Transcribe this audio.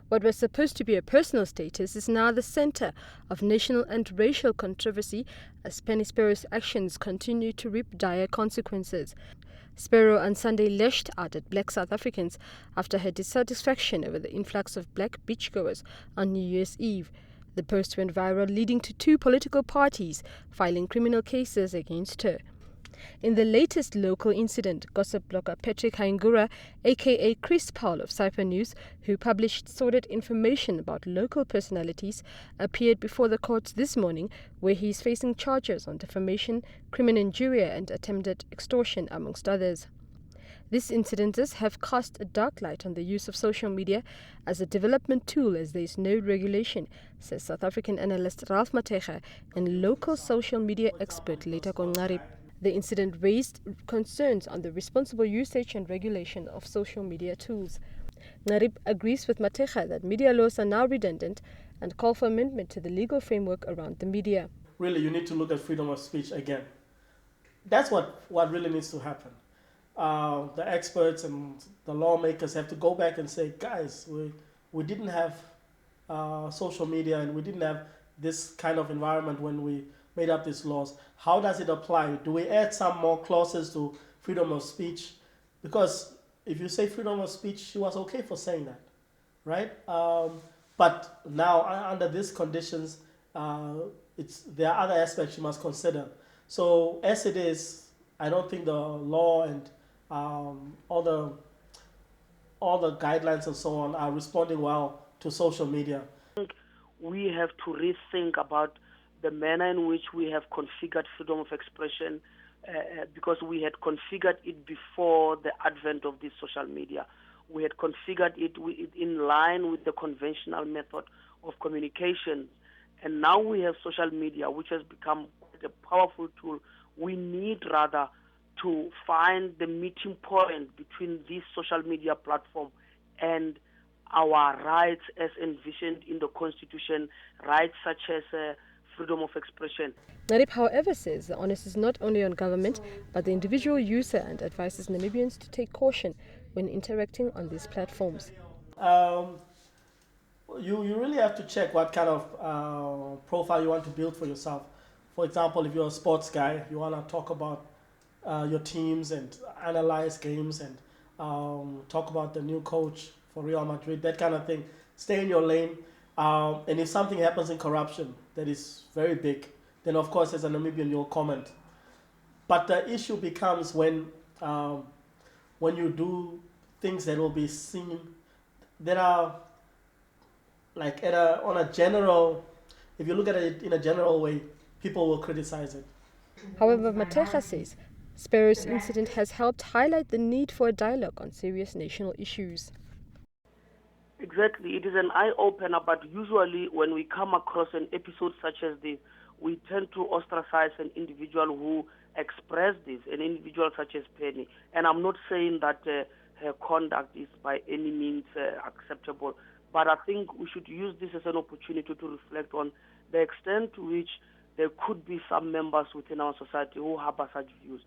What was supposed to be a personal status is now the center of national and racial controversy as Penny Sparrow's actions continue to reap dire consequences. Sparrow on Sunday lashed out at black South Africans after her dissatisfaction over the influx of black beachgoers on New Year's Eve. The post went viral, leading to 2 political parties filing criminal cases against her. In the latest local incident, gossip blogger Patrick Haingura, aka Chris Paul of Cypher News, who published sordid information about local personalities, appeared before the courts this morning, where he is facing charges on defamation, criminal injury and attempted extortion, amongst others. These incidences have cast a dark light on the use of social media as a development tool, as there is no regulation, says South African analyst Ralph Matega and local social media expert Leta Kongarib. The incident raised concerns on the responsible usage and regulation of social media tools. Ngarib agrees with Matega that media laws are now redundant and call for amendment to the legal framework around the media. Really, you need to look at freedom of speech again. That's what really needs to happen. The experts and the lawmakers have to go back and say, guys, we didn't have social media and we didn't have this kind of environment when we made up these laws. How does it apply? Do we add some more clauses to freedom of speech? Because if you say freedom of speech, she was okay for saying that, right? But now under these conditions, there are other aspects you must consider. So as it is, I don't think the law and all the guidelines and so on are responding well to social media. We have to rethink about the manner in which we have configured freedom of expression, because we had configured it before the advent of this social media. We had configured it in line with the conventional method of communication. And now we have social media, which has become quite a powerful tool. We need rather to find the meeting point between this social media platform and our rights as envisioned in the Constitution, rights such as freedom of expression. Narib, however, says the onus is not only on government, but the individual user, and advises Namibians to take caution when interacting on these platforms. You really have to check what kind of profile you want to build for yourself. For example, if you're a sports guy, you want to talk about your teams and analyze games and talk about the new coach for Real Madrid, that kind of thing. Stay in your lane. And if something happens in corruption that is very big, then of course as a Namibian you'll comment. But the issue becomes when you do things that will be seen that are like on a general, if you look at it in a general way, people will criticize it. However, Matega says Sparrow's incident has helped highlight the need for a dialogue on serious national issues. Exactly. It is an eye-opener, but usually when we come across an episode such as this, we tend to ostracize an individual who expressed this, an individual such as Penny. And I'm not saying that her conduct is by any means acceptable, but I think we should use this as an opportunity to reflect on the extent to which there could be some members within our society who harbor such views.